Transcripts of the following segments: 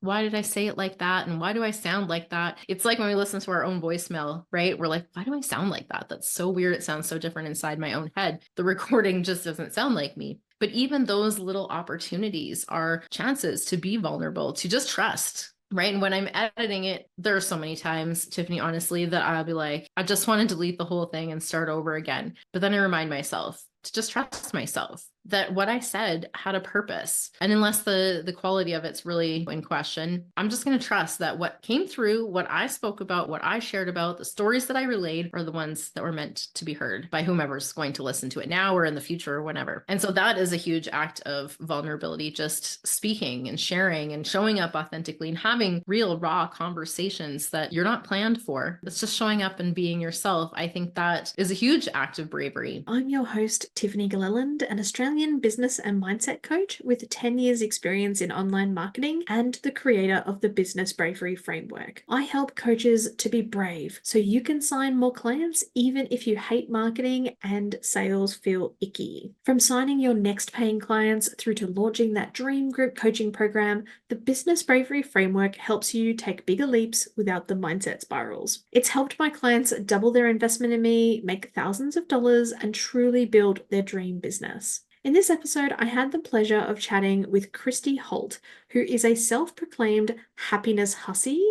why did I say it like that? And why do I sound like that? It's like when we listen to our own voicemail, right? We're like, why do I sound like that? That's so weird. It sounds so different inside my own head. The recording just doesn't sound like me. But even those little opportunities are chances to be vulnerable, to just trust. Right. And when I'm editing it, there are so many times, Tiffany, honestly, that I'll be like, I just want to delete the whole thing and start over again. But then I remind myself to just trust myself that what I said had a purpose. And unless the quality of it's really in question, I'm just going to trust that what came through, what I spoke about, what I shared about, the stories that I relayed are the ones that were meant to be heard by whomever's going to listen to it now or in the future or whenever. And so that is a huge act of vulnerability, just speaking and sharing and showing up authentically and having real raw conversations that you're not planned for. It's just showing up and being yourself. I think that is a huge act of bravery. I'm your host, Tiffany Gilleland, an Australian business and mindset coach with 10 years experience in online marketing and the creator of the Business Bravery framework. I help coaches to be brave so you can sign more clients even if you hate marketing and sales feel icky. From signing your next paying clients through to launching that dream group coaching program, the Business Bravery framework helps you take bigger leaps without the mindset spirals. It's helped my clients double their investment in me, make thousands of dollars, and truly build their dream business. In this episode, I had the pleasure of chatting with Christy Holt, who is a self-proclaimed happiness hussy,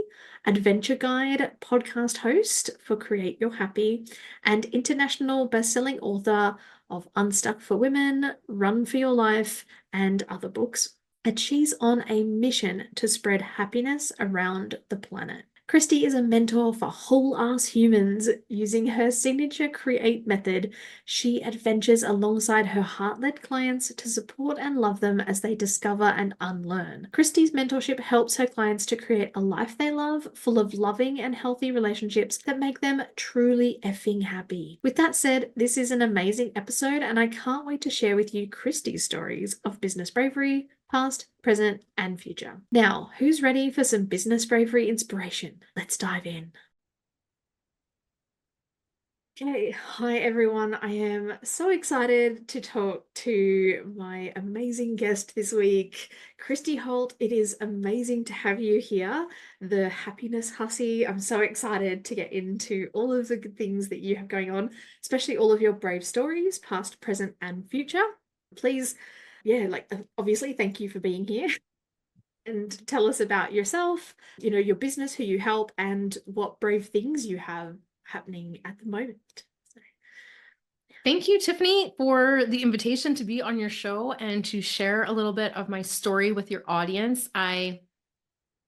adventure guide, podcast host for Create Your Happy, and international best-selling author of Unstuck for Women, Run for Your Life, and other books. And she's on a mission to spread happiness around the planet. Christy is a mentor for whole-ass humans. Using her signature Create method, she adventures alongside her heart-led clients to support and love them as they discover and unlearn. Christy's mentorship helps her clients to create a life they love, full of loving and healthy relationships that make them truly effing happy. With that said, this is an amazing episode, and I can't wait to share with you Christy's stories of business bravery, past, present, and future. Now, who's ready for some business bravery inspiration? Let's dive in. Okay, hi everyone. I am so excited to talk to my amazing guest this week, Christy Holt. It is amazing to have you here, the Happiness Hussy. I'm so excited to get into all of the good things that you have going on, especially all of your brave stories, past, present, and future. Please, obviously, thank you for being here. And tell us about yourself, your business, who you help, and what brave things you have happening at the moment. Thank you, Tiffany, for the invitation to be on your show and to share a little bit of my story with your audience. I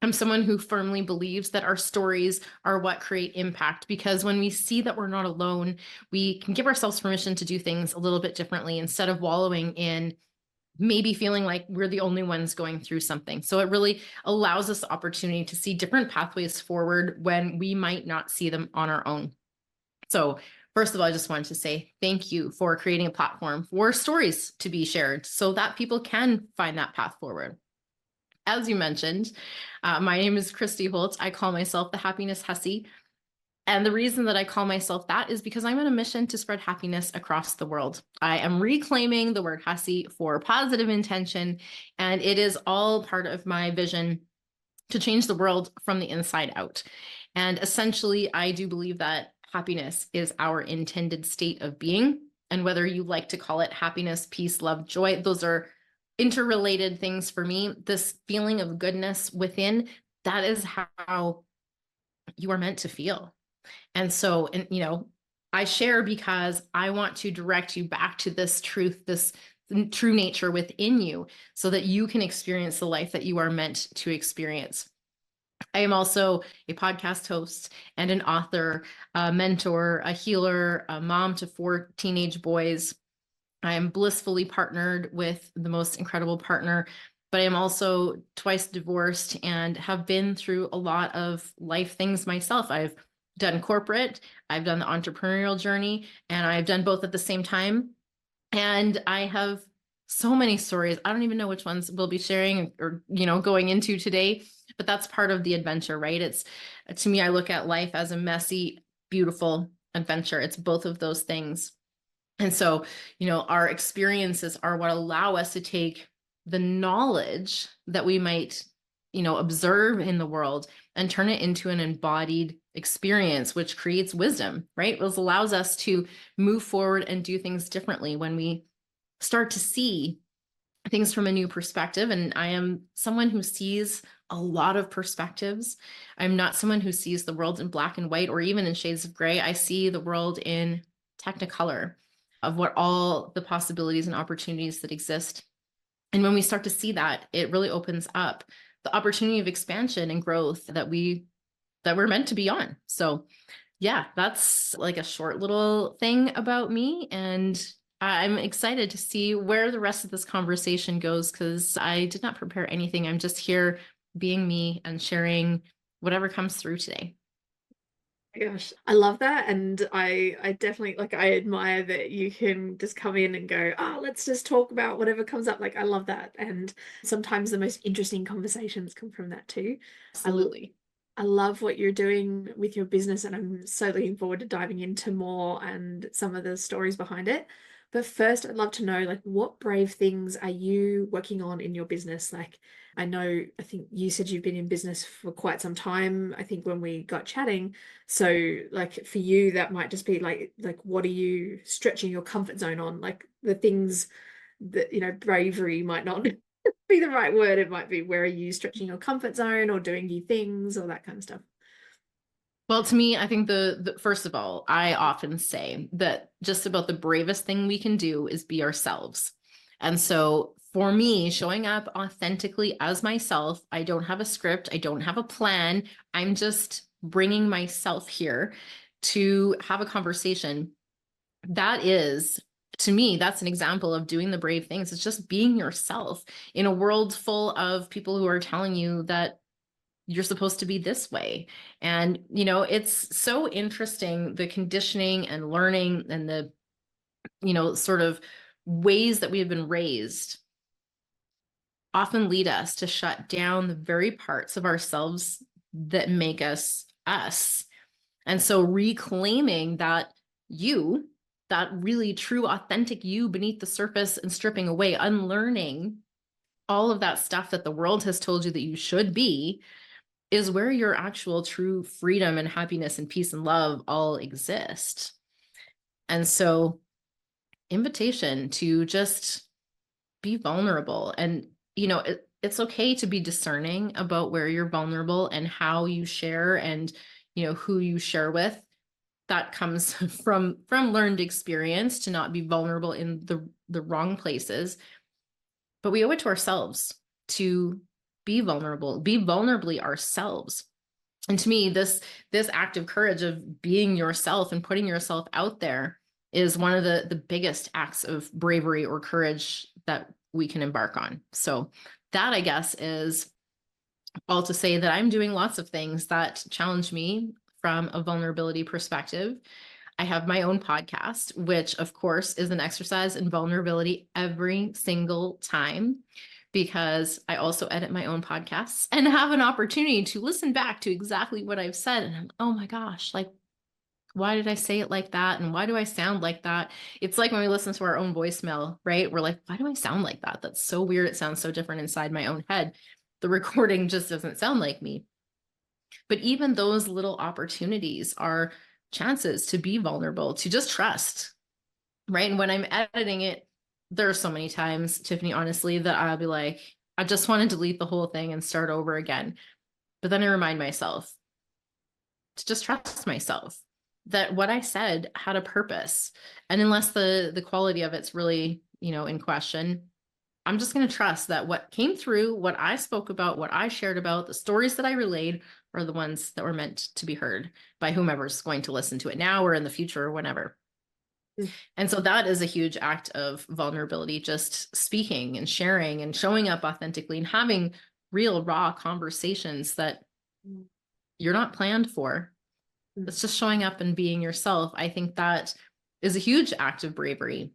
am someone who firmly believes that our stories are what create impact, because when we see that we're not alone, we can give ourselves permission to do things a little bit differently instead of wallowing in maybe feeling like we're the only ones going through something. So it really allows us the opportunity to see different pathways forward when we might not see them on our own. So first of all, I just wanted to say thank you for creating a platform for stories to be shared so that people can find that path forward. As you mentioned, my name is Christy Holt. I call myself the Happiness Hussy. And the reason that I call myself that is because I'm on a mission to spread happiness across the world. I am reclaiming the word hussy for positive intention, and it is all part of my vision to change the world from the inside out. And essentially, I do believe that happiness is our intended state of being. And whether you like to call it happiness, peace, love, joy, those are interrelated things for me. This feeling of goodness within, that is how you are meant to feel. And so, I share because I want to direct you back to this truth, this true nature within you, so that you can experience the life that you are meant to experience. I am also a podcast host and an author, a mentor, a healer, a mom to 4 teenage boys. I am blissfully partnered with the most incredible partner, but I am also twice divorced and have been through a lot of life things myself. I've done corporate, I've done the entrepreneurial journey, and I've done both at the same time. And I have so many stories. I don't even know which ones we'll be sharing or, going into today, but that's part of the adventure, right? It's, to me, I look at life as a messy, beautiful adventure. It's both of those things. And so, our experiences are what allow us to take the knowledge that we might observe in the world and turn it into an embodied experience, which creates wisdom, right? It allows us to move forward and do things differently when we start to see things from a new perspective. And I am someone who sees a lot of perspectives. I'm not someone who sees the world in black and white or even in shades of gray. I see the world in technicolor of what all the possibilities and opportunities that exist. And when we start to see that, it really opens up the opportunity of expansion and growth that we're meant to be on. So yeah, that's like a short little thing about me. And I'm excited to see where the rest of this conversation goes because I did not prepare anything. I'm just here being me and sharing whatever comes through today. Gosh, I love that. And I definitely like I admire that you can just come in and go, oh, let's just talk about whatever comes up. Like I love that. And sometimes the most interesting conversations come from that too. I Absolutely. I love what you're doing with your business, and I'm so looking forward to diving into more and some of the stories behind it. But first, I'd love to know, like, what brave things are you working on in your business? Like, I think you said you've been in business for quite some time, I think when we got chatting. So, like, for you, that might just be like, what are you stretching your comfort zone on? Like the things that, bravery might not be the right word. It might be where are you stretching your comfort zone or doing new things or that kind of stuff. Well, to me, I think the first of all, I often say that just about the bravest thing we can do is be ourselves. And so for me, showing up authentically as myself, I don't have a script, I don't have a plan. I'm just bringing myself here to have a conversation. That is, to me, that's an example of doing the brave things. It's just being yourself in a world full of people who are telling you that you're supposed to be this way. And, it's so interesting, the conditioning and learning and the, sort of ways that we have been raised often lead us to shut down the very parts of ourselves that make us us. And so reclaiming that really true, authentic you beneath the surface and stripping away, unlearning all of that stuff that the world has told you that you should be is where your actual true freedom and happiness and peace and love all exist. And so, invitation to just be vulnerable. And, it's okay to be discerning about where you're vulnerable and how you share and, who you share with. That comes from learned experience to not be vulnerable in the wrong places. But we owe it to ourselves to be vulnerable, be vulnerably ourselves. And to me, this act of courage of being yourself and putting yourself out there is one of the biggest acts of bravery or courage that we can embark on. So that, I guess, is all to say that I'm doing lots of things that challenge me from a vulnerability perspective. I have my own podcast, which of course is an exercise in vulnerability every single time, because I also edit my own podcasts and have an opportunity to listen back to exactly what I've said. And I'm, oh my gosh, like, why did I say it like that? And why do I sound like that? It's like when we listen to our own voicemail, right? We're like, why do I sound like that? That's so weird. It sounds so different inside my own head. The recording just doesn't sound like me. But even those little opportunities are chances to be vulnerable, to just trust, right? And when I'm editing it, there are so many times, Tiffany, honestly, that I'll be like, I just want to delete the whole thing and start over again. But then I remind myself to just trust myself that what I said had a purpose. And unless the quality of it's really, in question, I'm just going to trust that what came through, what I spoke about, what I shared about, the stories that I relayed are the ones that were meant to be heard by whomever's going to listen to it now or in the future or whenever. Mm. And so that is a huge act of vulnerability, just speaking and sharing and showing up authentically and having real, raw conversations that Mm. you're not planned for. Mm. It's just showing up and being yourself. I think that is a huge act of bravery.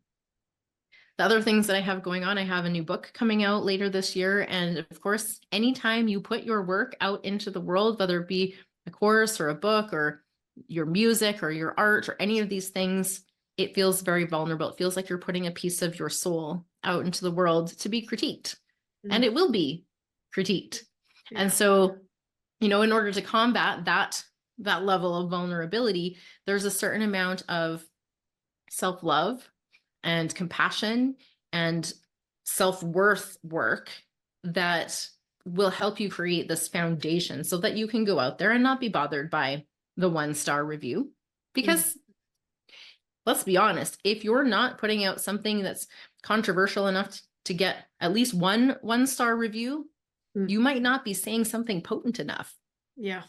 The other things that I have going on, I have a new book coming out later this year. And of course, anytime you put your work out into the world, whether it be a course or a book or your music or your art or any of these things, it feels very vulnerable. It feels like you're putting a piece of your soul out into the world to be critiqued. And Mm. it will be critiqued. And Yeah. so, in order to combat that level of vulnerability, there's a certain amount of self-love and compassion and self-worth work that will help you create this foundation so that you can go out there and not be bothered by the 1-star review. Mm. Because let's be honest, if you're not putting out something that's controversial enough to get at least one-star review, Mm. you might not be saying something potent enough. Yeah.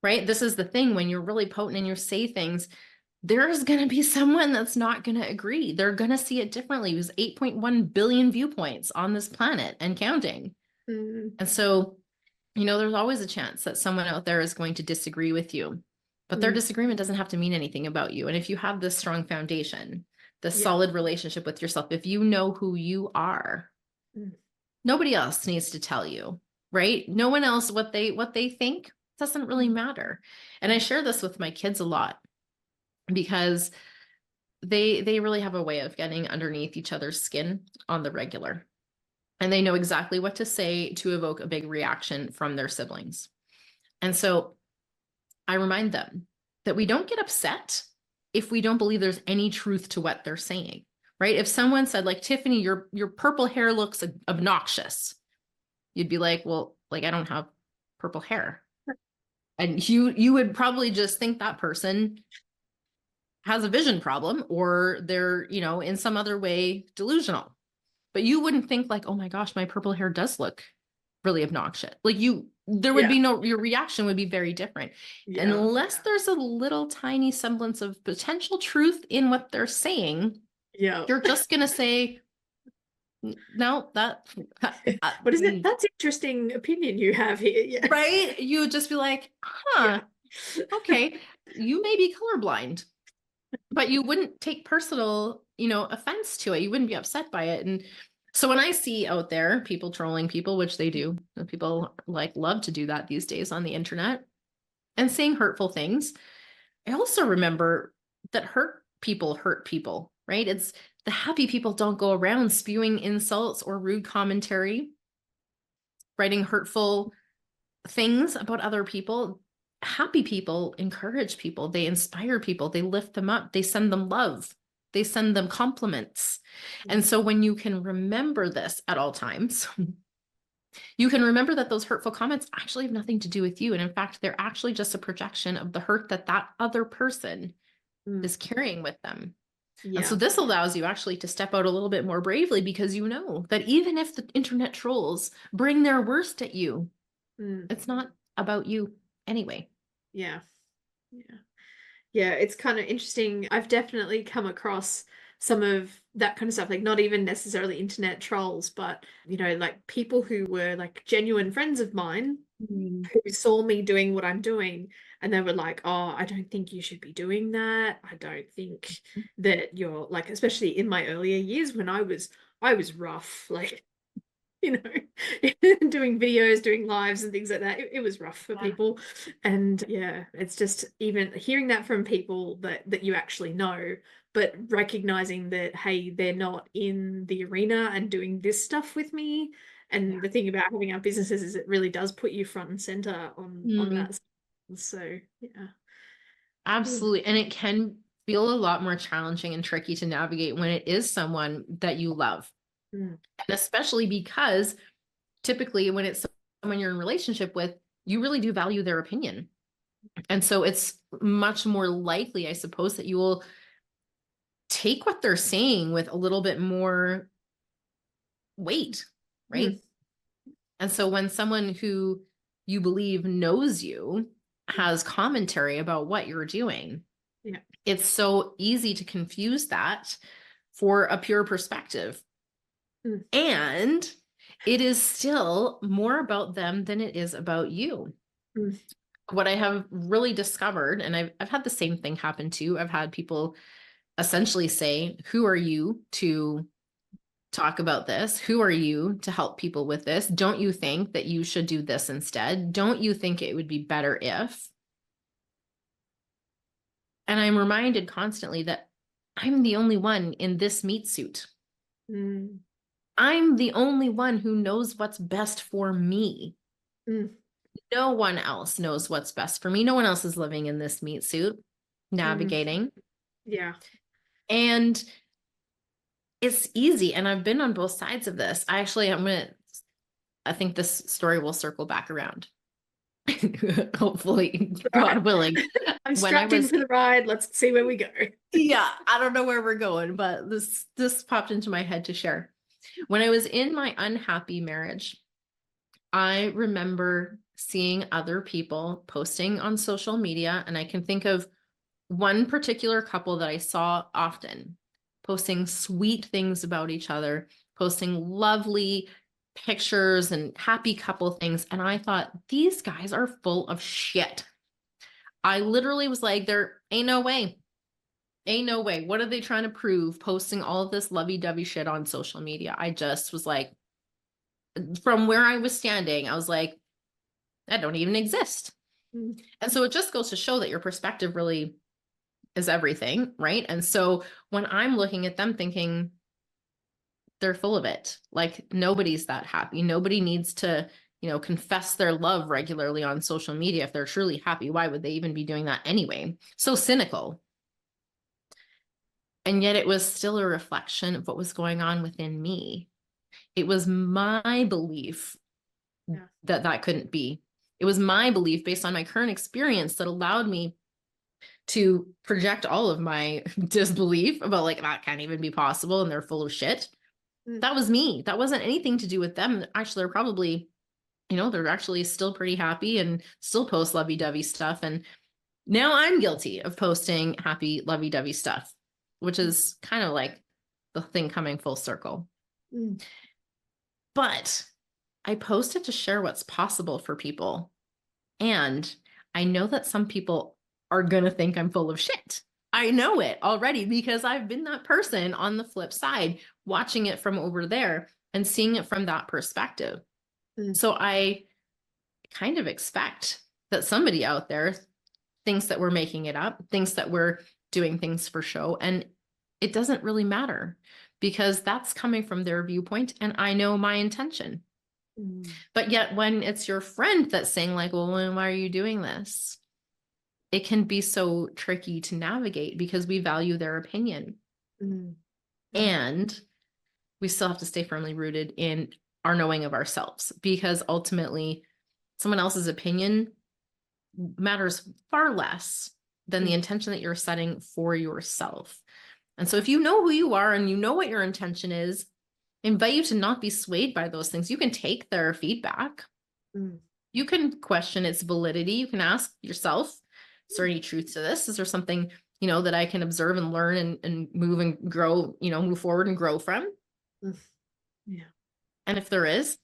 Right? This is the thing, when you're really potent and you say things, there's going to be someone that's not going to agree. They're going to see it differently. There's 8.1 billion viewpoints on this planet and counting. Mm. And so, there's always a chance that someone out there is going to disagree with you, but their Mm. disagreement doesn't have to mean anything about you. And if you have this strong foundation, this Yeah. solid relationship with yourself, if you know who you are, Mm. nobody else needs to tell you, right? No one else, what they think doesn't really matter. And I share this with my kids a lot because they really have a way of getting underneath each other's skin on the regular. And they know exactly what to say to evoke a big reaction from their siblings. And so I remind them that we don't get upset if we don't believe there's any truth to what they're saying, right? If someone said, like, Tiffany, your purple hair looks obnoxious, you'd be like, well, like, I don't have purple hair. And you would probably just think that person has a vision problem, or they're, in some other way delusional. But you wouldn't think like, oh my gosh, my purple hair does look really obnoxious. Like, there would Yeah. be your reaction would be very different. Yeah. Unless there's a little tiny semblance of potential truth in what they're saying, Yeah. you're just going to say, no, that, What is it? That's interesting opinion you have here. Yeah. right? You would just be like, huh, Yeah. okay, you may be colorblind, but you wouldn't take personal, offense to it. You wouldn't be upset by it. And so when I see out there people trolling people, which they do, people love to do that these days on the internet and saying hurtful things, I also remember that hurt people, right? It's the happy people don't go around spewing insults or rude commentary, writing hurtful things about other people. Happy people encourage people, they inspire people, they lift them up, they send them love, they send them compliments. And so when you can remember this at all times, you can remember that those hurtful comments actually have nothing to do with you. And in fact, they're actually just a projection of the hurt that other person is carrying with them. And so Yeah. this allows you actually to step out a little bit more bravely, because you know that even if the internet trolls bring their worst at you, it's not about you anyway. Yeah. Yeah. Yeah, it's kind of interesting. I've definitely come across some of that kind of stuff, like not even necessarily internet trolls, but like people who were like genuine friends of mine who saw me doing what I'm doing, and they were like, "Oh, I don't think you should be doing that. I don't think that you're like," especially in my earlier years when I was rough, like doing videos, doing lives and things like that. It was rough for people. And yeah, it's just even hearing that from people that you actually know, but recognizing that, hey, they're not in the arena and doing this stuff with me. And the thing about having our businesses is it really does put you front and center on that. So yeah. Absolutely. And it can feel a lot more challenging and tricky to navigate when it is someone that you love. And especially because typically when it's someone you're in relationship with, you really do value their opinion. And so it's much more likely, I suppose, that you will take what they're saying with a little bit more weight, right? And so when someone who you believe knows you has commentary about what you're doing, it's so easy to confuse that for a pure perspective. And it is still more about them than it is about you. What I have really discovered, and I've had the same thing happen too. I've had people essentially say, who are you to talk about this? Who are you to help people with this? Don't you think that you should do this instead? Don't you think it would be better if? And I'm reminded constantly that I'm the only one in this meat suit. I'm the only one who knows what's best for me. Mm. No one else knows what's best for me. No one else is living in this meat suit, Mm. navigating. Yeah. And it's easy. And I've been on both sides of this. I think this story will circle back around. Hopefully, Right. God willing. I'm When I strapped in was, for the ride. Let's see where we go. yeah, I don't know where we're going, but this popped into my head to share. When I was in my unhappy marriage, I remember seeing other people posting on social media, and I can think of one particular couple that I saw often posting sweet things about each other, posting lovely pictures and happy couple things. And I thought, these guys are full of shit. I literally was like, there ain't no way. Ain't no way. What are they trying to prove posting all of this lovey-dovey shit on social media? I just was like, from where I was standing, I was like, that don't even exist. Mm. And so it just goes to show that your perspective really is everything, right? And so when I'm looking at them thinking they're full of it, like nobody's that happy. Nobody needs to, confess their love regularly on social media. If they're truly happy, why would they even be doing that anyway? So cynical. And yet it was still a reflection of what was going on within me. It was my belief Yeah. that that couldn't be. It was my belief based on my current experience that allowed me to project all of my disbelief about like that can't even be possible and they're full of shit. Mm. That was me. That wasn't anything to do with them. Actually, they're probably, they're actually still pretty happy and still post lovey-dovey stuff. And now I'm guilty of posting happy lovey-dovey stuff, which is kind of like the thing coming full circle. Mm. But I posted to share what's possible for people. And I know that some people are going to think I'm full of shit. I know it already because I've been that person on the flip side, watching it from over there and seeing it from that perspective. Mm. So I kind of expect that somebody out there thinks that we're making it up, thinks that we're doing things for show. And it doesn't really matter because that's coming from their viewpoint. And I know my intention. Mm. But yet when it's your friend that's saying like, well, why are you doing this? It can be so tricky to navigate because we value their opinion. Mm. Mm. And we still have to stay firmly rooted in our knowing of ourselves because ultimately someone else's opinion matters far less than the Mm. intention that you're setting for yourself. And so if you know who you are and you know what your intention is, I invite you to not be swayed by those things. You can take their feedback. Mm. You can question its validity. You can ask yourself, is there any truth to this? Is there something, that I can observe and learn and move and grow, move forward and grow from? Mm. Yeah. And if there is,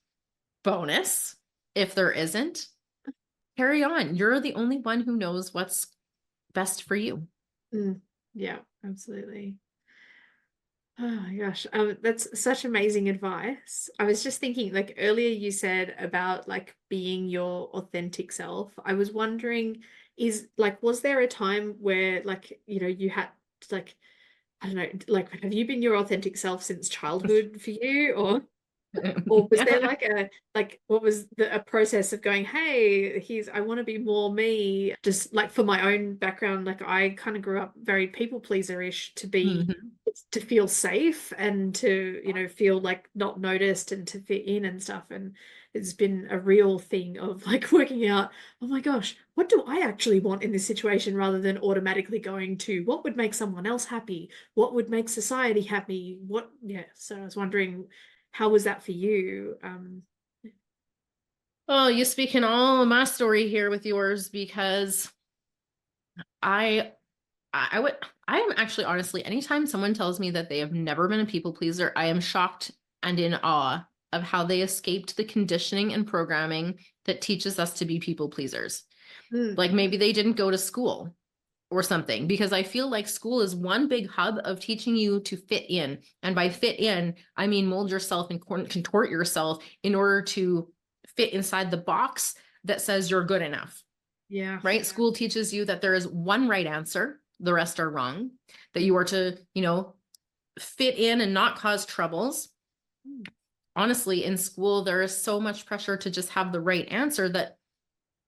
bonus. If there isn't, carry on. You're the only one who knows what's best for you. Mm. Yeah, absolutely. Oh my gosh, that's such amazing advice. I was just thinking, like earlier you said about like being your authentic self. I was wondering, was there a time where like, you had like, I don't know, like have you been your authentic self since childhood for you or was there like what was a process of going, hey, I want to be more me, just like for my own background, like I kind of grew up very people pleaser-ish Mhm. to feel safe and to, feel like not noticed and to fit in and stuff. And it's been a real thing of like working out, oh my gosh, what do I actually want in this situation rather than automatically going to what would make someone else happy? What would make society happy? Yeah. So I was wondering, how was that for you? Oh, you speaking all of my story here with yours because I I would I am actually honestly anytime someone tells me that they have never been a people pleaser, I am shocked and in awe of how they escaped the conditioning and programming that teaches us to be people pleasers. Mm. Like maybe they didn't go to school or something because I feel like school is one big hub of teaching you to fit in. And by fit in, I mean mold yourself and contort yourself in order to fit inside the box that says you're good enough, Yeah. right? School teaches you that there is one right answer, the rest are wrong, that you are to, fit in and not cause troubles. Mm. honestly, in school, there is so much pressure to just have the right answer that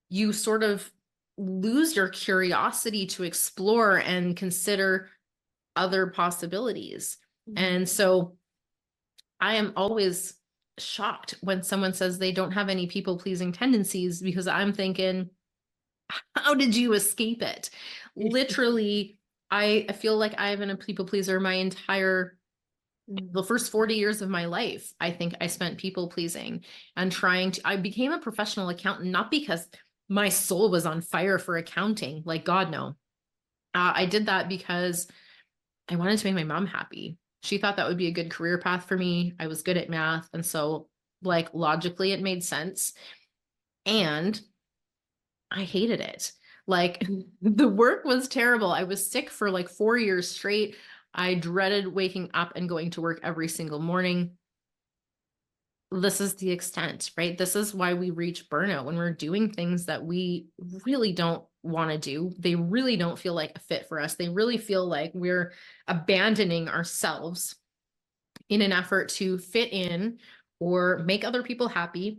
you sort of lose your curiosity to explore and consider other possibilities. And so I am always shocked when someone says they don't have any people pleasing tendencies, because I'm thinking, how did you escape it? Literally, I feel like I've been a people pleaser my entire the first 40 years of my life. I think I spent people pleasing and I became a professional accountant, not because my soul was on fire for accounting, like God, no. I did that because I wanted to make my mom happy. She thought that would be a good career path for me. I was good at math. And so, like, logically, it made sense. And I hated it. Like, the work was terrible. I was sick for like 4 years straight. I dreaded waking up and going to work every single morning. This is the extent, right? This is why we reach burnout when we're doing things that we really don't want to do. They really don't feel like a fit for us. They really feel like we're abandoning ourselves in an effort to fit in or make other people happy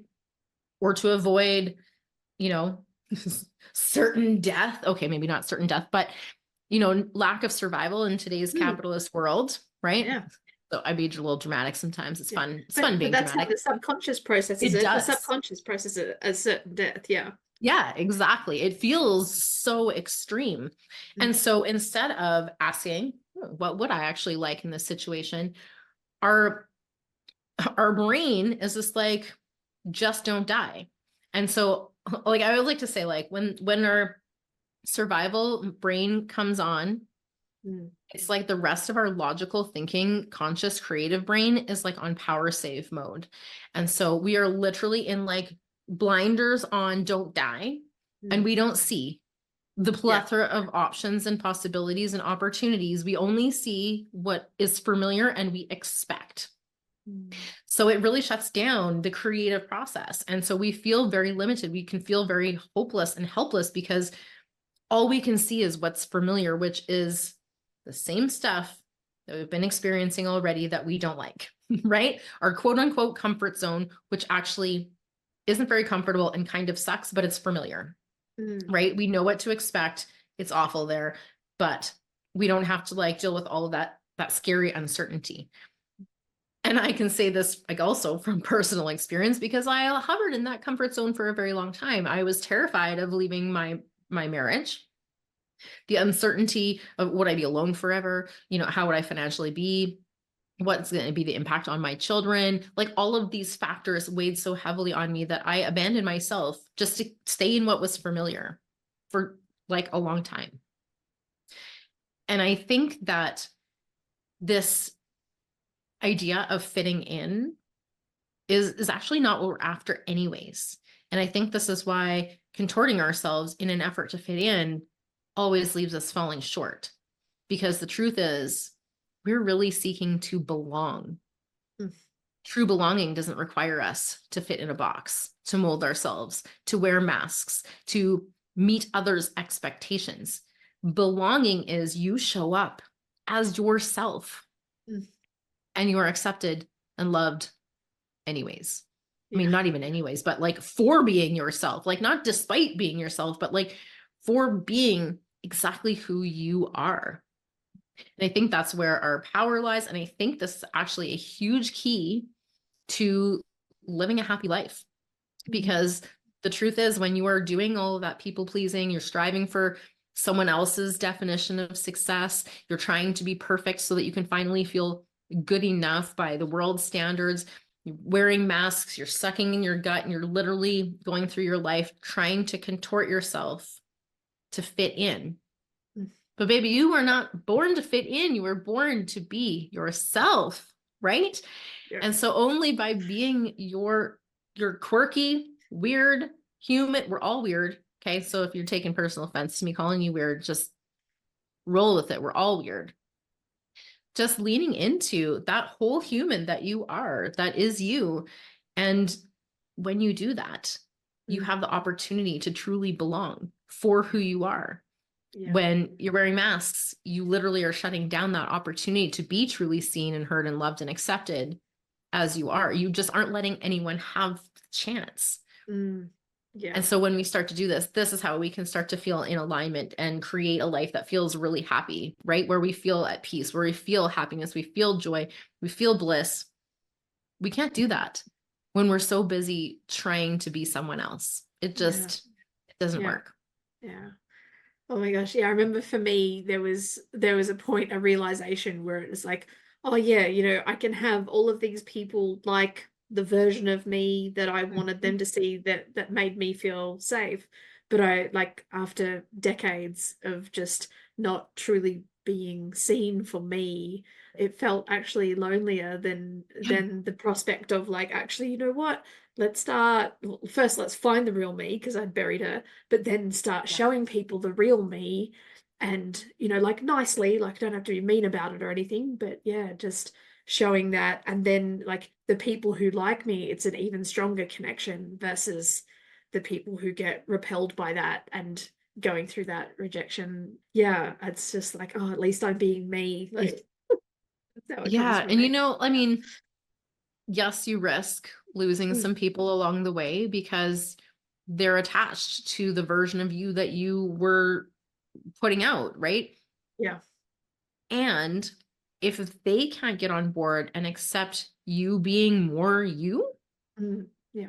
or to avoid, you know, certain death. Okay, maybe not certain death, but, lack of survival in today's capitalist world, right? Yeah. So I be a little dramatic sometimes. It's fun. It's But fun being that's how dramatic. the subconscious processes It it. The does. subconscious processes a certain death. Yeah. Yeah, exactly. It feels so extreme. And so instead of asking, what would I actually like in this situation? Our our brain is just like, just don't die. And so, like, I would like to say, like, when our survival brain comes on, it's like the rest of our logical thinking, conscious, creative brain is like on power save mode. And so we are literally in like blinders on don't die, and we don't see the plethora of options and possibilities and opportunities. We only see what is familiar and we expect. So it really shuts down the creative process. And so we feel very limited. We can feel very hopeless and helpless because all we can see is what's familiar, which is the same stuff that we've been experiencing already that we don't like, right? Our quote unquote comfort zone, which actually isn't very comfortable and kind of sucks, but it's familiar, right? We know what to expect. It's awful there, but we don't have to like deal with all of that scary uncertainty. And I can say this like also from personal experience because I hovered in that comfort zone for a very long time. I was terrified of leaving my marriage. The uncertainty of would I be alone forever? How would I financially be? What's going to be the impact on my children? Like all of these factors weighed so heavily on me that I abandoned myself just to stay in what was familiar for like a long time. And I think that this idea of fitting in is actually not what we're after anyways. And I think this is why contorting ourselves in an effort to fit in always leaves us falling short. Because the truth is, we're really seeking to belong. True belonging doesn't require us to fit in a box, to mold ourselves, to wear masks, to meet others' expectations. Belonging is you show up as yourself and you are accepted and loved anyways. I mean, not even anyways, but like for being yourself, like not despite being yourself, but like for being exactly who you are. And I think that's where our power lies. And I think this is actually a huge key to living a happy life. Because the truth is, when you are doing all of that people pleasing, you're striving for someone else's definition of success, you're trying to be perfect so that you can finally feel good enough by the world's standards, you're wearing masks, you're sucking in your gut, and you're literally going through your life trying to contort yourself to fit in. But baby, you were not born to fit in. You were born to be yourself, right? Yeah. And so only by being your quirky, weird, human, we're all weird. Okay. So if you're taking personal offense to me calling you weird, just roll with it. We're all weird. Just leaning into that whole human that you are, that is you. And when you do that, you have the opportunity to truly belong for who you are. Yeah. When you're wearing masks, you literally are shutting down that opportunity to be truly seen and heard and loved and accepted as you are. You just aren't letting anyone have the chance. Yeah. And so when we start to do this, this is how we can start to feel in alignment and create a life that feels really happy, right? Where we feel at peace, where we feel happiness, we feel joy, we feel bliss. We can't do that when we're so busy trying to be someone else. It Yeah. just, it doesn't Yeah. work. Yeah. Oh my gosh. Yeah. I remember for me, there was a point, a realization where it was like, oh yeah, I can have all of these people like the version of me that I wanted them to see that made me feel safe. But I like after decades of just not truly being seen for me, it felt actually lonelier than the prospect of like, actually, you know what? Let's start first, let's find the real me because I'd buried her, but then start Yeah. showing people the real me and, like nicely, like don't have to be mean about it or anything, but yeah, just showing that. And then like the people who like me, it's an even stronger connection versus the people who get repelled by that and going through that rejection. Yeah, it's just like, oh, at least I'm being me. Like that's how it comes Yeah. from And me. I mean, yes, you risk losing Mm, some people along the way because they're attached to the version of you that you were putting out, right? yeah. And if they can't get on board and accept you being more you, Yeah.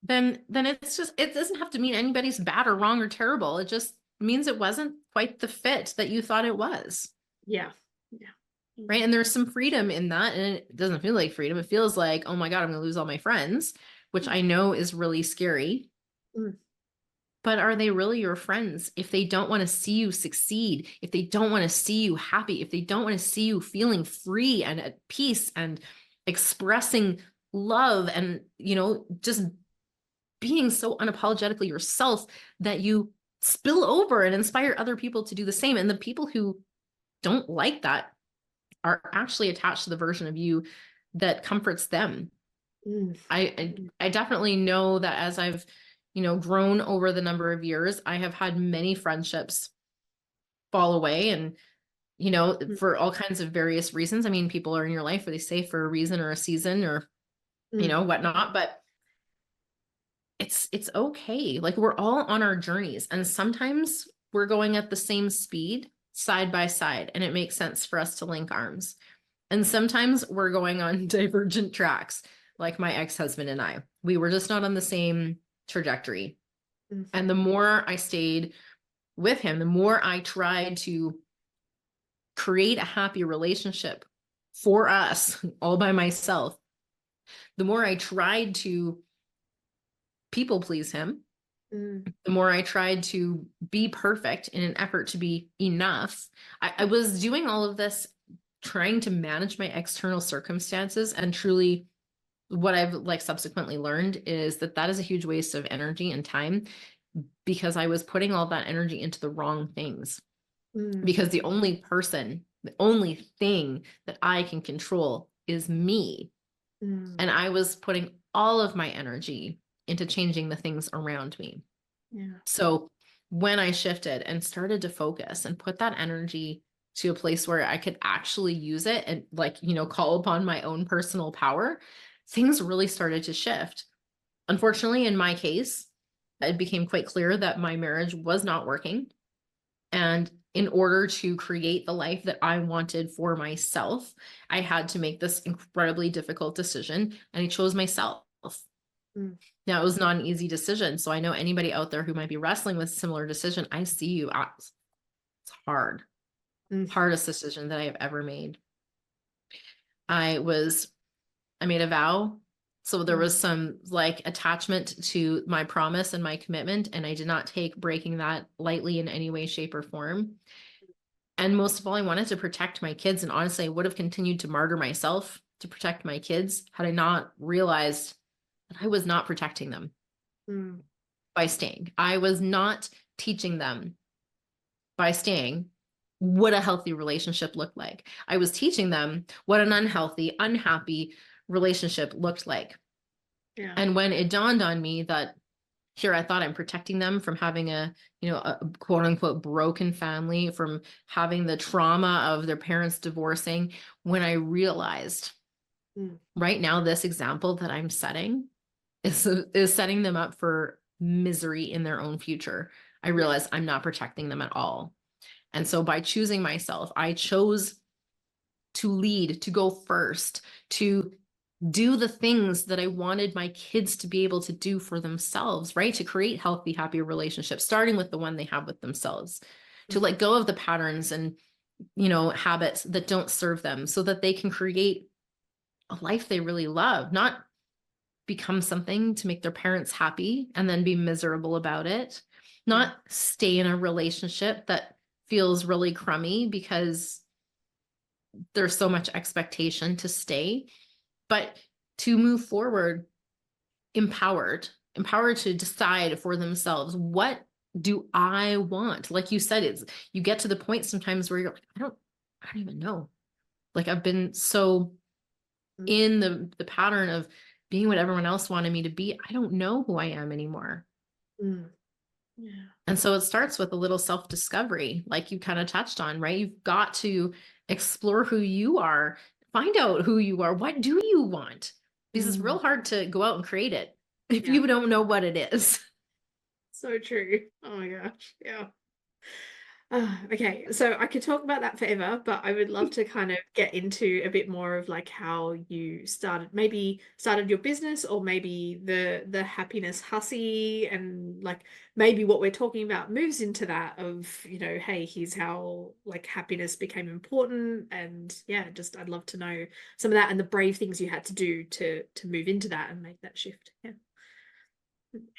then it's just, it doesn't have to mean anybody's bad or wrong or terrible. It just means it wasn't quite the fit that you thought it was. Yeah. Yeah. Right. And there's some freedom in that. And it doesn't feel like freedom. It feels like, oh my God, I'm going to lose all my friends, which Mm, I know is really scary. mm, But are they really your friends if they don't want to see you succeed, if they don't want to see you happy, if they don't want to see you feeling free and at peace and expressing love and, just being so unapologetically yourself that you spill over and inspire other people to do the same. And the people who don't like that are actually attached to the version of you that comforts them. mm, I definitely know that as I've, grown over the number of years, I have had many friendships fall away and, mm, for all kinds of various reasons. I mean, people are in your life, or they stay for a reason or a season or, mm, whatnot, but it's okay. Like we're all on our journeys and sometimes we're going at the same speed side by side and it makes sense for us to link arms. And sometimes we're going on divergent tracks, like my ex-husband and I. We were just not on the same trajectory. mm, And the more I stayed with him, the more I tried to create a happy relationship for us all by myself, the more I tried to people please him, mm, the more I tried to be perfect in an effort to be enough. I was doing all of this trying to manage my external circumstances, and truly what I've like subsequently learned is that that is a huge waste of energy and time because I was putting all that energy into the wrong things. mm, Because the only thing that I can control is me. mm. And I was putting all of my energy into changing the things around me. Yeah. So when I shifted and started to focus and put that energy to a place where I could actually use it and like, call upon my own personal power, things really started to shift. Unfortunately, in my case, it became quite clear that my marriage was not working. And in order to create the life that I wanted for myself, I had to make this incredibly difficult decision, and I chose myself. Mm, Now, it was not an easy decision. So I know anybody out there who might be wrestling with a similar decision, I see you. It's hard, mm, hardest decision that I have ever made. I was, I made a vow. So there was mm, some like attachment to my promise and my commitment, and I did not take breaking that lightly in any way, shape, or form. And most of all, I wanted to protect my kids. And honestly, I would have continued to martyr myself to protect my kids had I not realized that I was not protecting them mm, by staying. I was not teaching them by staying what a healthy relationship looked like. I was teaching them what an unhealthy, unhappy relationship looked like. yeah. And when it dawned on me that here I thought I'm protecting them from having a quote unquote broken family, from having the trauma of their parents divorcing, when I realized Mm. Right now, this example that I'm setting is setting them up for misery in their own future. I realize I'm not protecting them at all. And so by choosing myself, I chose to lead, to go first, to do the things that I wanted my kids to be able to do for themselves, right? To create healthy, happy relationships, starting with the one they have with themselves, to Mm. let go of the patterns and, habits that don't serve them so that they can create a life they really love, not become something to make their parents happy and then be miserable about it, not stay in a relationship that feels really crummy because there's so much expectation to stay, but to move forward empowered to decide for themselves, what do I want? Like you said, you get to the point sometimes where you're like, I don't even know. Like I've been so Mm. in the pattern of being what everyone else wanted me to be. I don't know who I am anymore. Mm. Yeah. And so it starts with a little self-discovery, like you kind of touched on, right? You've got to explore who you are, find out who you are. What do you want? Because it's Mm. real hard to go out and create it if Yeah. you don't know what it is. So true. Oh my gosh. Yeah. Okay, so I could talk about that forever, but I would love to kind of get into a bit more of like how you maybe started your business, or maybe the Happiness Hussy, and like maybe what we're talking about moves into that of, hey, here's how like happiness became important. And yeah, just I'd love to know some of that and the brave things you had to do to move into that and make that shift. Yeah.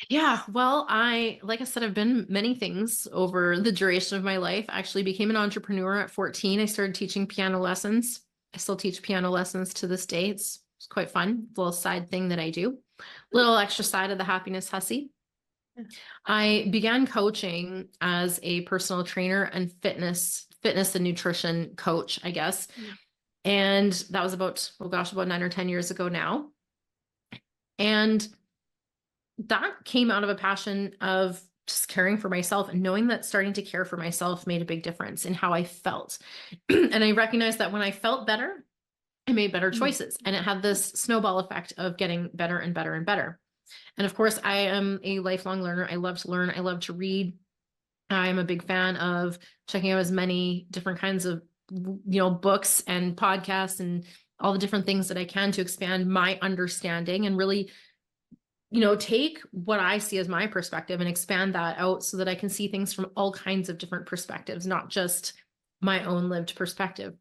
Yeah, well, like I said, I've been many things over the duration of my life. I actually became an entrepreneur at 14. I started teaching piano lessons. I still teach piano lessons to this day. It's quite fun. It's a little side thing that I do. Little extra side of the Happiness Hussy. Yeah. I began coaching as a personal trainer and fitness and nutrition coach, I guess. Mm. And that was about, oh gosh, about 9 or 10 years ago now. And that came out of a passion of just caring for myself and knowing that starting to care for myself made a big difference in how I felt. And I recognized that when I felt better, I made better Mm. choices. And it had this snowball effect of getting better and better and better. And of course, I am a lifelong learner. I love to learn. I love to read. I'm a big fan of checking out as many different kinds of, books and podcasts and all the different things that I can to expand my understanding and really take what I see as my perspective and expand that out so that I can see things from all kinds of different perspectives, not just my own lived perspective.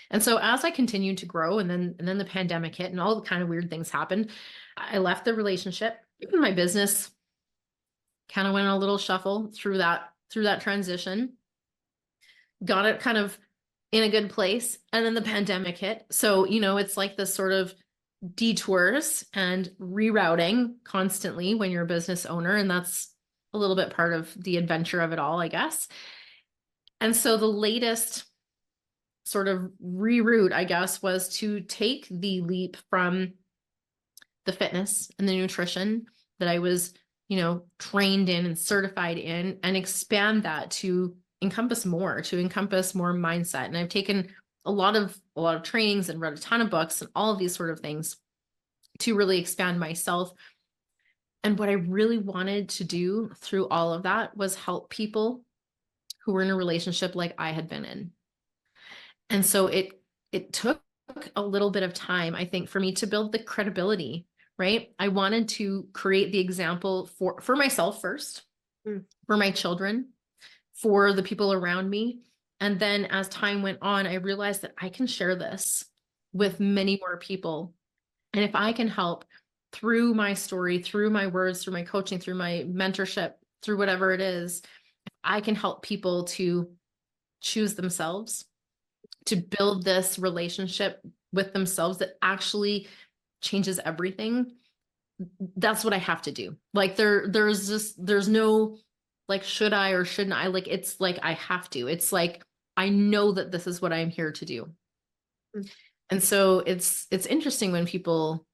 And so as I continued to grow and then the pandemic hit and all the kind of weird things happened, I left the relationship. My business kind of went on a little shuffle through that transition. Got it kind of in a good place, and then the pandemic hit. So, it's like this sort of detours and rerouting constantly when you're a business owner. And that's a little bit part of the adventure of it all, I guess. And so the latest sort of reroute, I guess, was to take the leap from the fitness and the nutrition that I was, trained in and certified in, and expand that to encompass more, mindset. And I've taken a lot of trainings and read a ton of books and all of these sort of things to really expand myself. And what I really wanted to do through all of that was help people who were in a relationship like I had been in. And so it took a little bit of time, I think, for me to build the credibility, right? I wanted to create the example for myself first, Mm. for my children, for the people around me. And then as time went on, I realized that I can share this with many more people. And if I can help through my story, through my words, through my coaching, through my mentorship, through whatever it is, I can help people to choose themselves, to build this relationship with themselves that actually changes everything. That's what I have to do. Like there's no like, should I or shouldn't I? Like, it's like, I have to. It's like, I know that this is what I'm here to do. Mm. And so it's interesting when people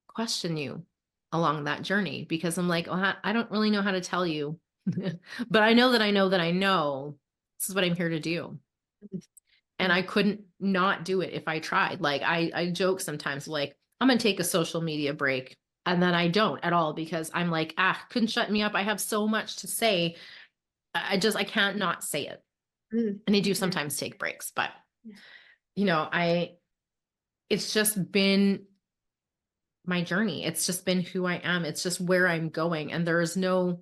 question you along that journey, because I'm like, well, I don't really know how to tell you, but I know that I know that I know this is what I'm here to do. And I couldn't not do it if I tried. Like I joke sometimes like, I'm gonna take a social media break. And then I don't at all because I'm like, couldn't shut me up. I have so much to say. I can't not say it. And I do Yeah. sometimes take breaks, but Yeah. it's just been my journey. It's just been who I am. It's just where I'm going. And there's no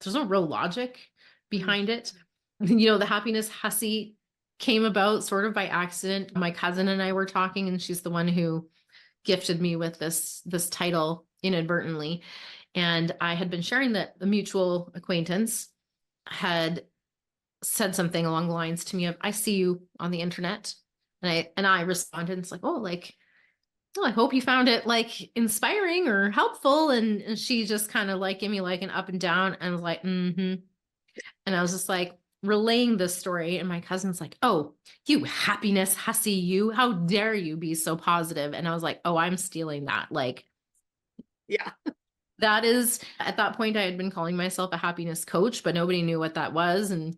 real logic Mm. behind it. The Happiness Hussy came about sort of by accident. My cousin and I were talking, and she's the one who gifted me with this title inadvertently. And I had been sharing that a mutual acquaintance had said something along the lines to me of, I see you on the internet. And I responded, and it's like, oh, like, well, I hope you found it like inspiring or helpful. And she just kind of like gave me like an up and down and was like, mm-hmm. And I was just like relaying this story. And my cousin's like, oh, you happiness hussy, you, how dare you be so positive? And I was like, oh, I'm stealing that. Like, Yeah. that is, at that point, I had been calling myself a happiness coach, but nobody knew what that was. And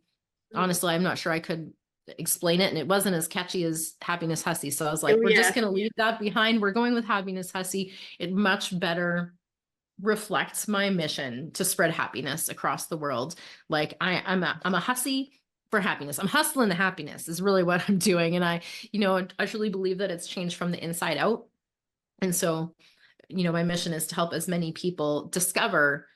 Mm. honestly, I'm not sure I could explain it. And it wasn't as catchy as Happiness Hussy. So I was like, Oh, we're just yeah. going to leave that behind. We're going with Happiness Hussy. It much better reflects my mission to spread happiness across the world. Like I'm a hussy for happiness. I'm hustling the happiness is really what I'm doing. And I truly believe that it's changed from the inside out. And so, my mission is to help as many people discover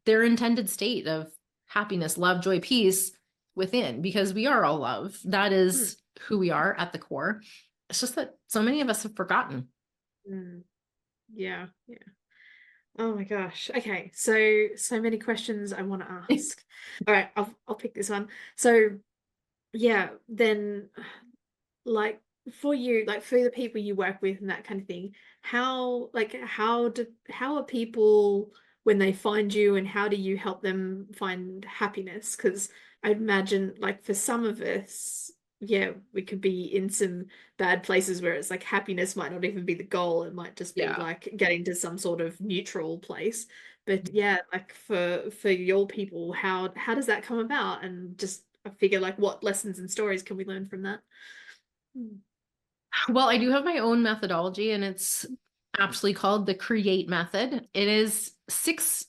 their intended state of happiness, love, joy, peace within, because we are all love. That Mm. is who we are at the core. It's just that so many of us have forgotten. Mm. Yeah. Yeah. Oh my gosh. Okay. So many questions I want to ask. All right, I'll pick this one. So yeah, then like for you, like for the people you work with and that kind of thing, how are people when they find you, and how do you help them find happiness? Because I imagine like for some of us, yeah, we could be in some bad places where it's like happiness might not even be the goal. It might just be Yeah. like getting to some sort of neutral place. But yeah, like for your people, how does that come about? And just I figure like what lessons and stories can we learn from that? Mm. Well, I do have my own methodology, and it's actually called the Create method. It is six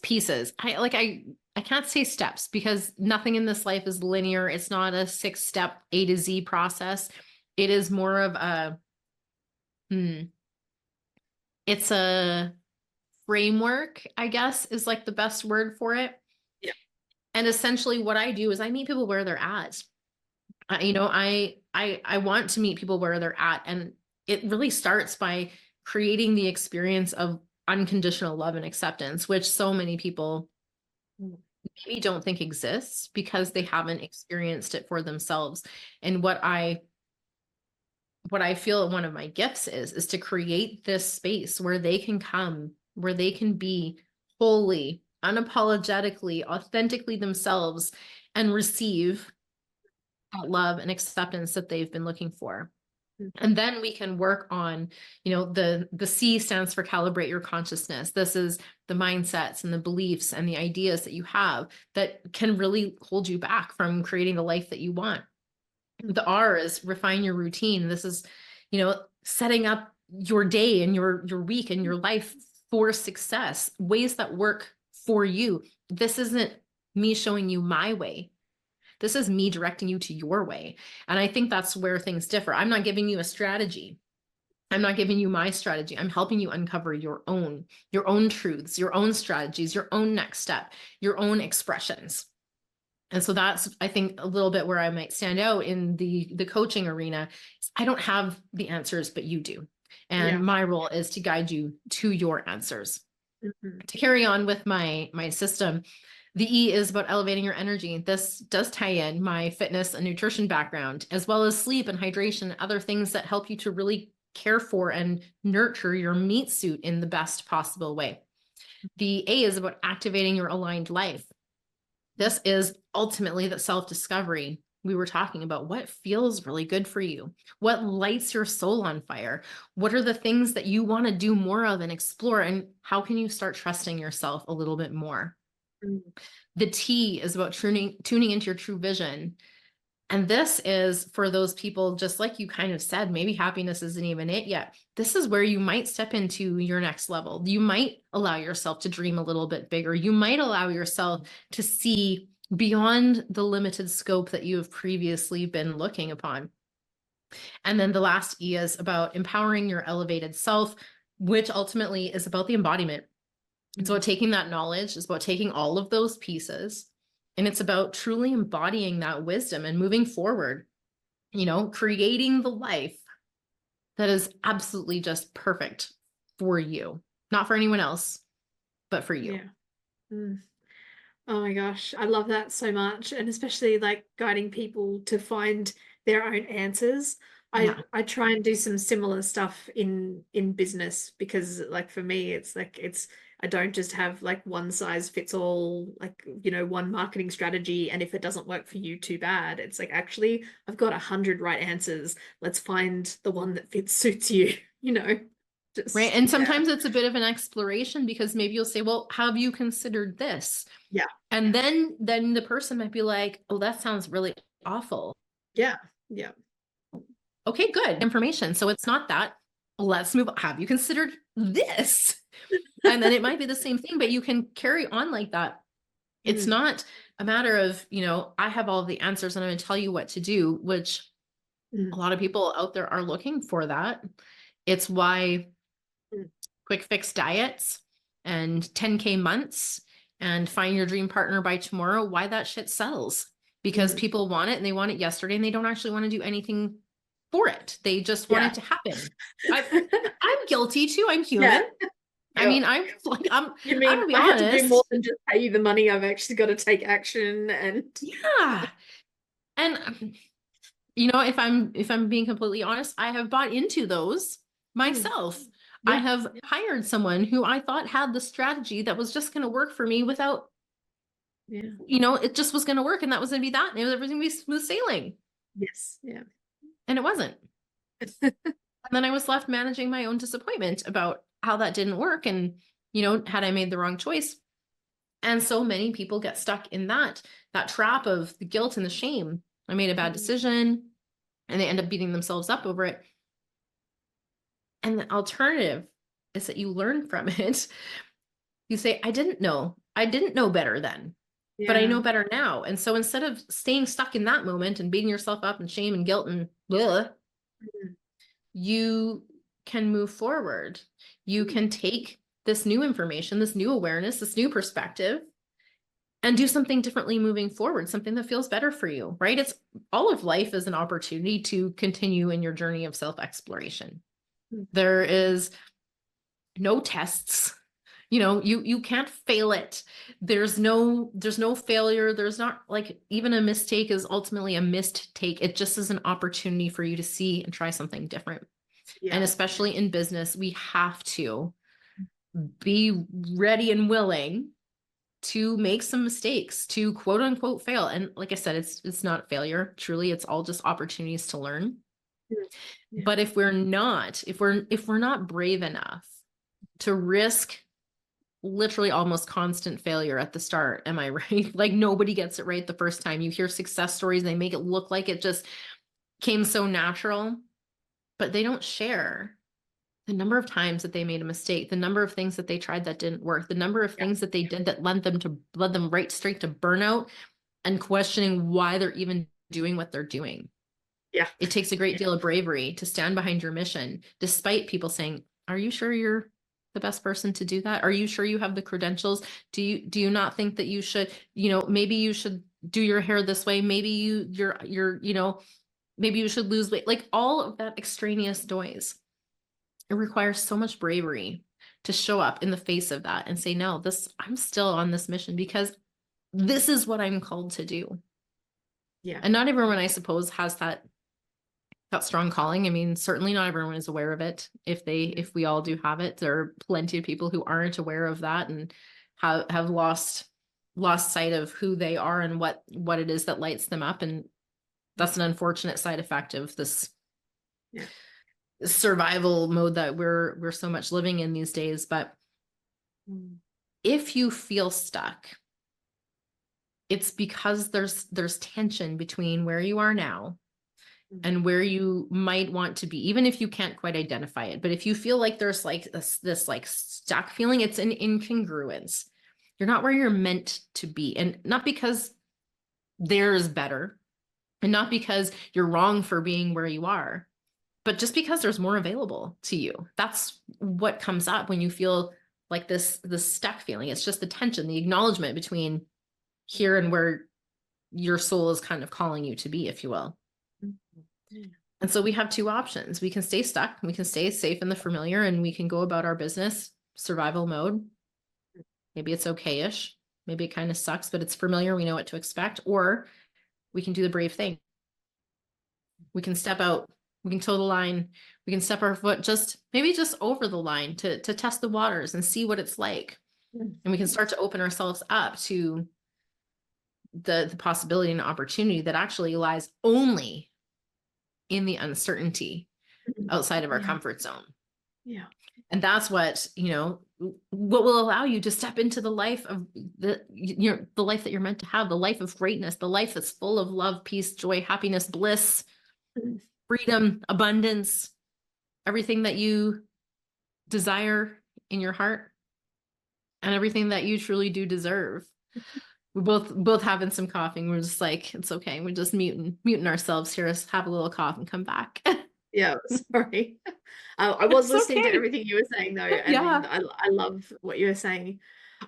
pieces. I can't say steps because nothing in this life is linear. It's not a 6-step A to Z process. It is more of hmm, it's a framework, I guess, is like the best word for it. Yeah. And essentially what I do is I meet people where they're at. I want to meet people where they're at, and it really starts by creating the experience of unconditional love and acceptance, which so many people Mm. maybe don't think exists because they haven't experienced it for themselves. And what I feel one of my gifts is to create this space where they can come, where they can be wholly, unapologetically, authentically themselves and receive that love and acceptance that they've been looking for. And then we can work on, the C stands for calibrate your consciousness. This is the mindsets and the beliefs and the ideas that you have that can really hold you back from creating the life that you want. The R is refine your routine. This is, setting up your day and your week and your life for success, ways that work for you. This isn't me showing you my way. This is me directing you to your way. And I think that's where things differ. I'm not giving you a strategy. I'm not giving you my strategy. I'm helping you uncover your own truths, your own strategies, your own next step, your own expressions. And so that's, I think, a little bit where I might stand out in the coaching arena. I don't have the answers, but you do. And Yeah. my role is to guide you to your answers. Mhm. To carry on with my system, the E is about elevating your energy. This does tie in my fitness and nutrition background, as well as sleep and hydration, and other things that help you to really care for and nurture your meat suit in the best possible way. The A is about activating your aligned life. This is ultimately the self-discovery we were talking about. What feels really good for you? What lights your soul on fire? What are the things that you want to do more of and explore? And how can you start trusting yourself a little bit more? Mm. The T is about tuning into your true vision. And this is for those people, just like you kind of said, maybe happiness isn't even it yet. This is where you might step into your next level. You might allow yourself to dream a little bit bigger. You might allow yourself to see beyond the limited scope that you have previously been looking upon. And then the last E is about empowering your elevated self, which ultimately is about the embodiment. It's about taking that knowledge, it's about taking all of those pieces, and it's about truly embodying that wisdom and moving forward, creating the life that is absolutely just perfect for you, not for anyone else, but for you. Yeah. Mm. Oh my gosh, I love that so much. And especially like guiding people to find their own answers. Yeah. I try and do some similar stuff in business because like for me it's I don't just have like one size fits all, like, one marketing strategy, and if it doesn't work for you, too bad. It's like, actually, I've got 100 right answers. Let's find the one that suits you, Right. just And yeah. sometimes it's a bit of an exploration because maybe you'll say, well, have you considered this? Yeah. And then the person might be like, oh, that sounds really awful. Yeah. Yeah. Okay, good information. So it's not that. Let's move on. Have you considered this? And then it might be the same thing, but you can carry on like that. It's Mm, not a matter of, I have all the answers and I'm going to tell you what to do, which a mm, lot of people out there are looking for that. It's why mm, quick fix diets and 10K months and find your dream partner by tomorrow, why that shit sells. Because mm. people want it and they want it yesterday and they don't actually want to do anything for it. They just want Yeah. it to happen. I'm guilty too. I'm Yeah. human. I Yeah. mean, I'm You mean gonna be I have to do more honest. than just pay you the money? I've actually got to take action and Yeah. And if I'm being completely honest, I have bought into those mm, myself. I yeah. have hired someone who I thought had the strategy that was just going to work for me without, Yeah. it just was going to work and that was going to be that. And it was everything be smooth sailing. Yes. Yeah. And it wasn't. And then I was left managing my own disappointment about how that didn't work. And, had I made the wrong choice? And so many people get stuck in that trap of the guilt and the shame. I made a bad Mm, decision and they end up beating themselves up over it. And the alternative is that you learn from it. You say, I didn't know. I didn't know better then, but I yeah. know better now. And so instead of staying stuck in that moment and beating yourself up and shame and guilt and blah, Mm, you can move forward. You mm, can take this new information, this new awareness, this new perspective, and do something differently moving forward, something that feels better for you, right? It's all of life is an opportunity to continue in your journey of self-exploration. mm. There is no tests. You can't fail it. There's no failure. There's not, like, even a mistake is ultimately a missed take. It just is an opportunity for you to see and try something different. And Yeah. especially in business, we have to be ready and willing to make some mistakes, to quote unquote fail. And like I said, it's not failure. Truly, it's all just opportunities to learn. Mm, yeah. But if we're not brave enough to risk literally almost constant failure at the start, am I right? Like, nobody gets it right the first time. You hear success stories, they make it look like it just came so natural, but they don't share the number of times that they made a mistake, the number of things that they tried that didn't work, the number of Yeah. things that they did that led them right straight to burnout and questioning why they're even doing what they're doing. Yeah. It takes a great deal of bravery to stand behind your mission, despite people saying, are you sure you're the best person to do that? Are you sure you have the credentials? Do you not think that you should, maybe you should do your hair this way? Maybe maybe you should lose weight. Like, all of that extraneous noise. It requires so much bravery to show up in the face of that and say, no, I'm still on this mission because this is what I'm called to do. Yeah. And not everyone, I suppose, has that strong calling. I mean, certainly not everyone is aware of it. If we all do have it, there are plenty of people who aren't aware of that and have lost sight of who they are and what it is that lights them up. And that's an unfortunate side effect of this Yeah. survival mode that we're so much living in these days. But Mm, if you feel stuck, it's because there's tension between where you are now and where you might want to be, even if you can't quite identify it. But if you feel like there's like this like stuck feeling, it's an incongruence. You're not where you're meant to be. And not because there's better, and not because you're wrong for being where you are, but just because there's more available to you. That's what comes up when you feel like this stuck feeling. It's just the tension, the acknowledgement between here and where your soul is kind of calling you to be, if you will. And so we have two options. We can stay stuck, we can stay safe in the familiar, and we can go about our business survival mode. Maybe it's okay-ish. Maybe it kind of sucks, but it's familiar. We know what to expect. Or we can do the brave thing. We can step out. We can toe the line. We can step our foot maybe just over the line to test the waters and see what it's like. And we can start to open ourselves up to the possibility and opportunity that actually lies only in the uncertainty outside of our comfort zone. Yeah. And that's what, what will allow you to step into the life of the life that you're meant to have, the life of greatness, the life that's full of love, peace, joy, happiness, bliss, freedom, abundance, everything that you desire in your heart and everything that you truly do deserve. We both having some coughing. We're just like, it's okay. We're just muting ourselves here. Let's have a little cough and come back. Yeah, sorry. I was It's listening to okay. everything you were saying though, and Yeah. I love what you were saying.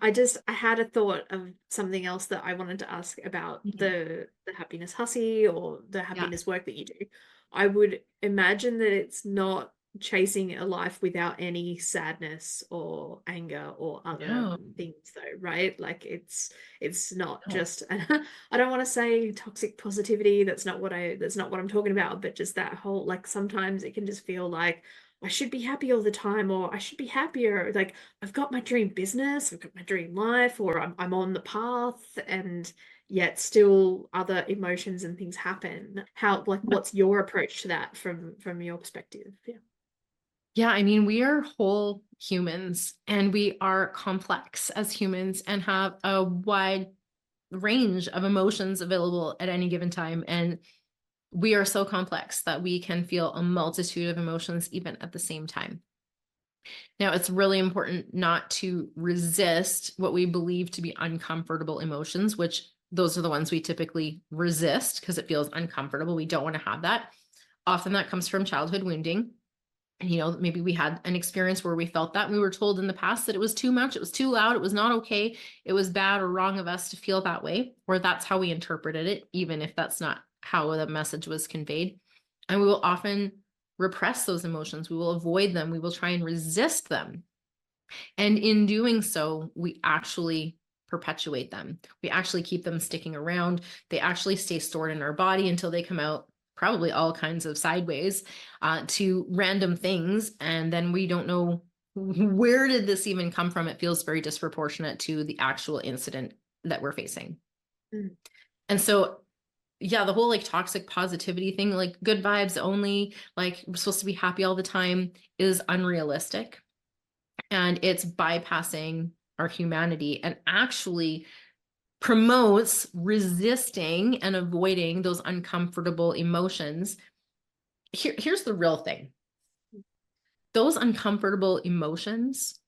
I had a thought of something else that I wanted to ask about the happiness hussy or the Yeah. happiness work that you do. I would imagine that it's not chasing a life without any sadness or anger or other No. things though, right? Like it's not No. just I don't want to say toxic positivity, that's not what I'm talking about, but just that whole, like, sometimes it can just feel like I should be happy all the time, or I should be happier. Like, I've got my dream business, I've got my dream life, or I'm on the path, and yet still other emotions and things happen. What's your approach to that from your perspective? Yeah. Yeah, I mean, we are whole humans and we are complex as humans and have a wide range of emotions available at any given time. And we are so complex that we can feel a multitude of emotions even at the same time. Now, it's really important not to resist what we believe to be uncomfortable emotions, which those are the ones we typically resist because it feels uncomfortable. We don't want to have that. Often that comes from childhood wounding. And, maybe we had an experience where we felt that and we were told in the past that it was too much, it was too loud, it was not okay, it was bad or wrong of us to feel that way, or that's how we interpreted it, even if that's not how the message was conveyed. And we will often repress those emotions. We will avoid them. We will try and resist them. And in doing so, we actually perpetuate them. We actually keep them sticking around. They actually stay stored in our body until they come out probably all kinds of sideways to random things. And then we don't know, where did this even come from? It feels very disproportionate to the actual incident that we're facing. And so, yeah, the whole like toxic positivity thing, like good vibes only, like we're supposed to be happy all the time, is unrealistic. And it's bypassing our humanity and actually promotes resisting and avoiding those uncomfortable emotions. Here's the real thing. Those uncomfortable emotions,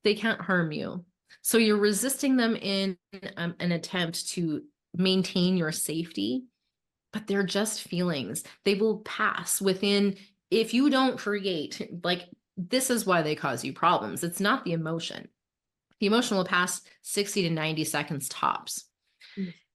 they can't harm you. So you're resisting them in an attempt to maintain your safety, but they're just feelings. They will pass within, if you don't create, like, this is why they cause you problems. It's not the emotion. The emotion will pass 60 to 90 seconds tops.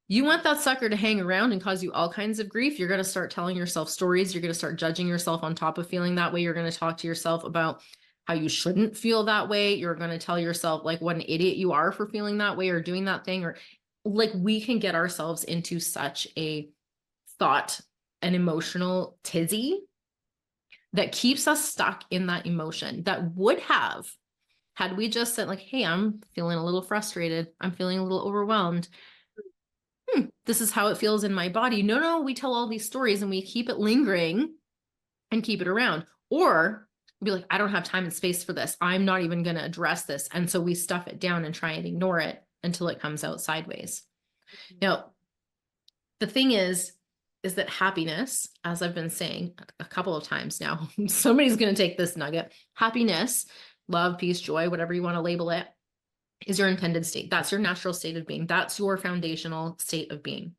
You want that sucker to hang around and cause you all kinds of grief, you're going to start telling yourself stories. You're going to start judging yourself on top of feeling that way. You're going to talk to yourself about how you shouldn't feel that way. You're going to tell yourself like what an idiot you are for feeling that way or doing that thing. Or like, we can get ourselves into such a thought and emotional tizzy that keeps us stuck in that emotion that would have, had we just said like, hey, I'm feeling a little frustrated, I'm feeling a little overwhelmed, this is how it feels in my body. No, we tell all these stories and we keep it lingering and keep it around. Or be like, I don't have time and space for this, I'm not even going to address this. And so we stuff it down and try and ignore it until it comes out sideways. Now, the thing is that happiness, as I've been saying a couple of times now, somebody's going to take this nugget. Happiness, love, peace, joy, whatever you want to label it, is your intended state. That's your natural state of being. That's your foundational state of being.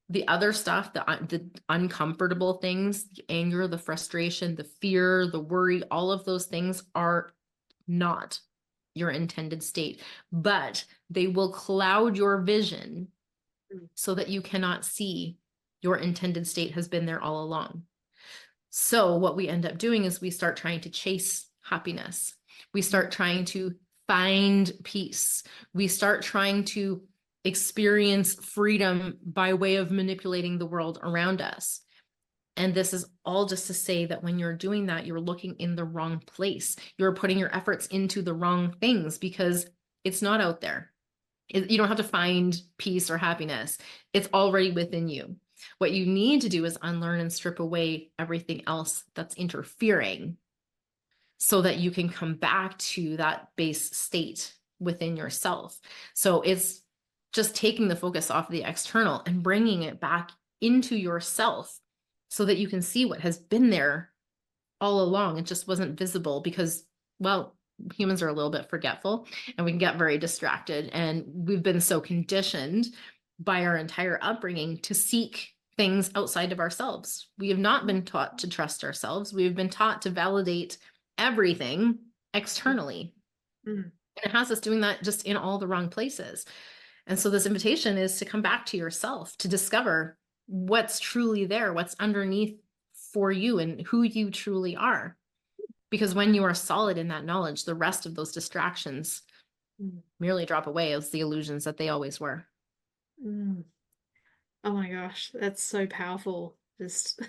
The other stuff, the uncomfortable things, the anger, the frustration, the fear, the worry, all of those things are not your intended state, but they will cloud your vision so that you cannot see your intended state has been there all along. So what we end up doing is we start trying to chase happiness. We start trying to find peace. We start trying to experience freedom by way of manipulating the world around us. And this is all just to say that when you're doing that, you're looking in the wrong place. You're putting your efforts into the wrong things because it's not out there. You don't have to find peace or happiness. It's already within you. What you need to do is unlearn and strip away everything else that's interfering so that you can come back to that base state within yourself. So it's just taking the focus off the external and bringing it back into yourself so that you can see what has been there all along. It just wasn't visible because, well, humans are a little bit forgetful and we can get very distracted. And we've been so conditioned by our entire upbringing to seek things outside of ourselves. We have not been taught to trust ourselves. We have been taught to validate everything externally. And it has us doing that just in all the wrong places. And so this invitation is to come back to yourself, to discover what's truly there, what's underneath for you and who you truly are. Because when you are solid in that knowledge, the rest of those distractions merely drop away as the illusions that they always were. Oh my gosh, that's so powerful. Just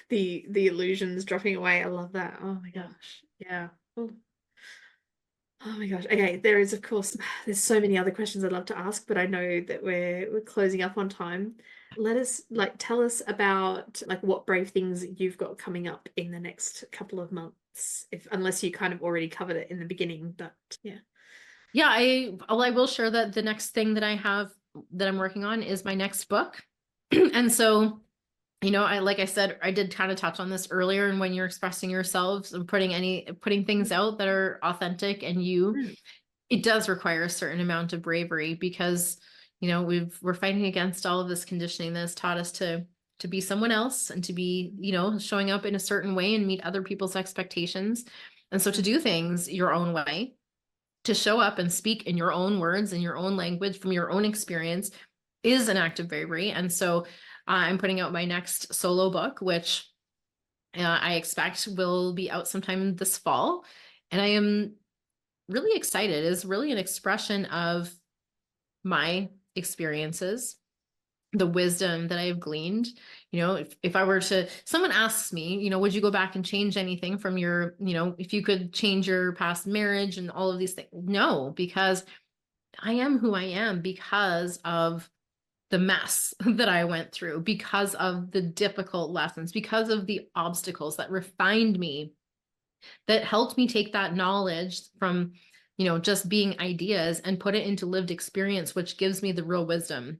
the illusions dropping away. I love that. Oh my gosh. Yeah. Oh. Oh my gosh. Okay, there is of course there's so many other questions I'd love to ask, but I know that we're closing up on time. Let us tell us about what brave things you've got coming up in the next couple of months, if unless you kind of already covered it in the beginning, but yeah. Yeah, I will share that the next thing that I have that I'm working on is my next book. And so, like I said, I did kind of touch on this earlier. And when you're expressing yourselves and putting things out that are authentic and it does require a certain amount of bravery because, we're fighting against all of this conditioning that has taught us to be someone else and to be, showing up in a certain way and meet other people's expectations. And so to do things your own way, to show up and speak in your own words, in your own language, from your own experience is an act of bravery. And so I'm putting out my next solo book, which I expect will be out sometime this fall. And I am really excited. It's really an expression of my experiences, the wisdom that I've gleaned. If I were to, someone asks me, would you go back and change anything from your, if you could change your past marriage and all of these things? No, because I am who I am because of the mess that I went through, because of the difficult lessons, because of the obstacles that refined me, that helped me take that knowledge from, just being ideas and put it into lived experience, which gives me the real wisdom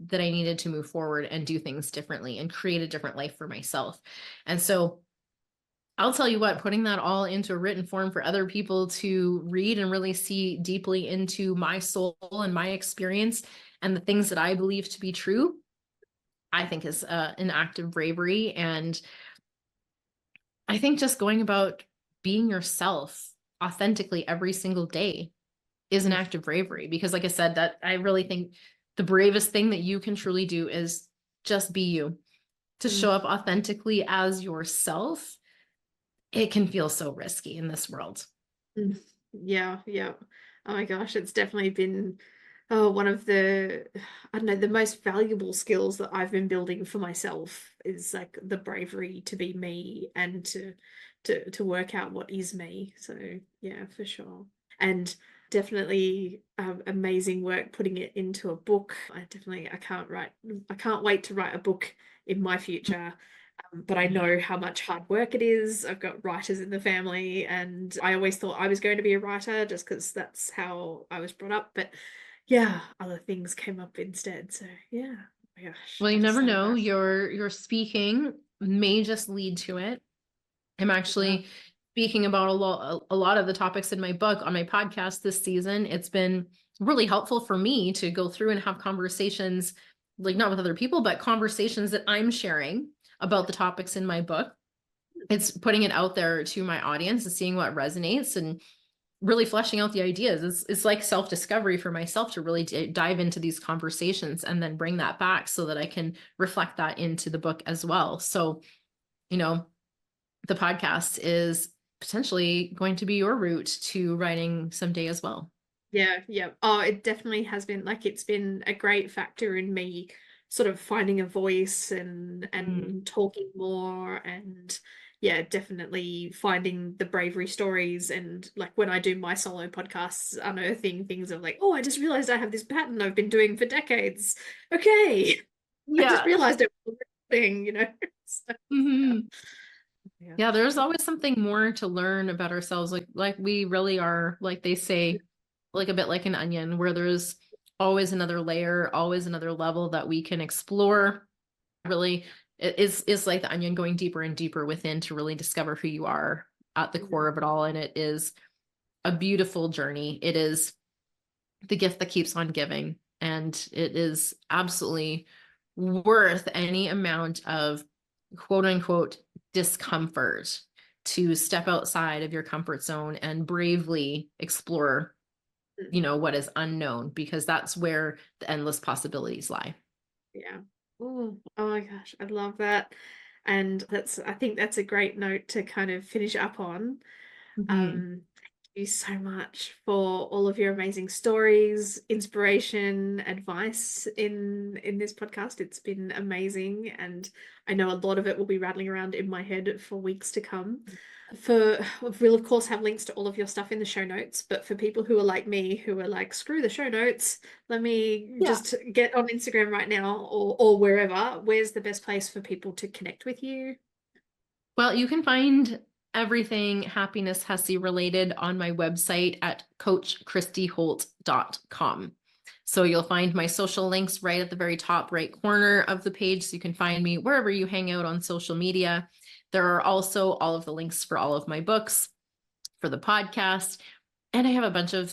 that I needed to move forward and do things differently and create a different life for myself. And so I'll tell you what, putting that all into a written form for other people to read and really see deeply into my soul and my experience and the things that I believe to be true, I think is an act of bravery. And I think just going about being yourself authentically every single day is an act of bravery. Because like I said, that I really think the bravest thing that you can truly do is just be you, to show up authentically as yourself. It can feel so risky in this world. Yeah, yeah. Oh my gosh, it's definitely been one of the, I don't know, the most valuable skills that I've been building for myself is the bravery to be me and to work out what is me. So yeah, for sure. And definitely amazing work putting it into a book. I can't wait to write a book in my future. But I know how much hard work it is. I've got writers in the family, and I always thought I was going to be a writer just because that's how I was brought up. But yeah, other things came up instead. So yeah, oh my gosh, Well, you I just never love know. that. Your speaking may just lead to it. I'm Yeah. actually speaking about a lot of the topics in my book on my podcast this season. It's been really helpful for me to go through and have conversations, like not with other people, but conversations that I'm sharing about the topics in my book. It's putting it out there to my audience and seeing what resonates and really fleshing out the ideas. It's like self-discovery for myself to really dive into these conversations and then bring that back so that I can reflect that into the book as well. So, you know, the podcast is potentially going to be your route to writing someday as well. Yeah, yeah. Oh, it definitely has been like it's been a great factor in me sort of finding a voice Mm. and talking more and yeah, definitely finding the bravery stories and like when I do my solo podcasts, unearthing things of like, oh, I just realized I have this pattern I've been doing for decades. Okay. I just Yeah. realized it was a thing, you know. So, yeah. Mhm. Yeah. Yeah, there's always something more to learn about ourselves. Like we really are, like they say, like a bit like an onion, where there's always another layer, always another level that we can explore. Really, it is like the onion going deeper and deeper within to really discover who you are at the core of it all. And it is a beautiful journey. It is the gift that keeps on giving. And it is absolutely worth any amount of quote unquote discomfort to step outside of your comfort zone and bravely explore, what is unknown, because that's where the endless possibilities lie. Yeah. Oh my gosh, I love that. And I think that's a great note to kind of finish up on. Mhm. Thank you so much for all of your amazing stories, inspiration, advice in this podcast. It's been amazing, and I know a lot of it will be rattling around in my head for weeks to come. We'll of course have links to all of your stuff in the show notes, but for people who are like me, who are like, screw the show notes, let me Yeah. just get on Instagram right now or wherever. Where's the best place for people to connect with you? Well, you can find everything Happiness Hussy related on my website at coachchristyholt.com. So you'll find my social links right at the very top right corner of the page. So you can find me wherever you hang out on social media. There are also all of the links for all of my books, for the podcast, and I have a bunch of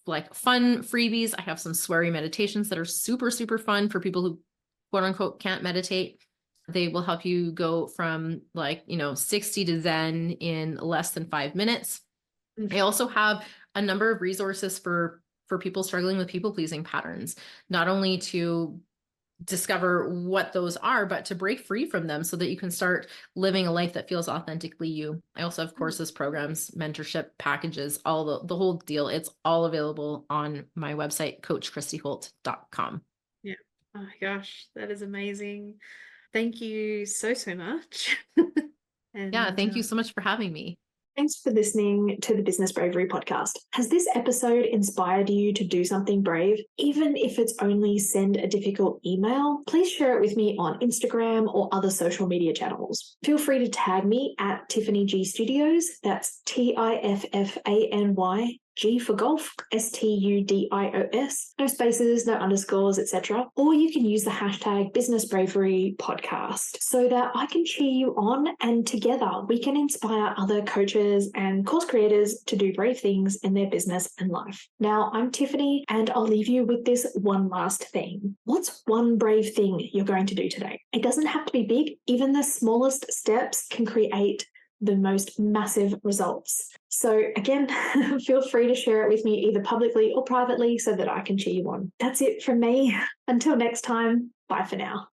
like fun freebies. I have some sweary meditations that are super, super fun for people who quote unquote can't meditate. They will help you go from 60 to Zen in less than 5 minutes. I also have a number of resources for people struggling with people pleasing patterns, not only to discover what those are, but to break free from them so that you can start living a life that feels authentically you. I also have courses, programs, mentorship packages, all the whole deal. It's all available on my website, coachchristyholt.com. Yeah. Oh my gosh, that is amazing. Thank you so, so much. Yeah, And thank you so much for having me. thanks for listening to the Business Bravery podcast. Has this episode inspired you to do something brave? Even if it's only send a difficult email, please share it with me on Instagram or other social media channels. Feel free to tag me at Tiffany G Studios. That's TIFFANY G for golf, STUDIOS, no spaces, no underscores, etc. Or you can use the hashtag Business Bravery Podcast so that I can cheer you on and together we can inspire other coaches and course creators to do brave things in their business and life. Now, I'm Tiffany, and I'll leave you with this one last thing. What's one brave thing you're going to do today? It doesn't have to be big. Even the smallest steps can create the most massive results. So again, feel free to share it with me either publicly or privately so that I can cheer you on. That's it from me. Until next time, bye for now.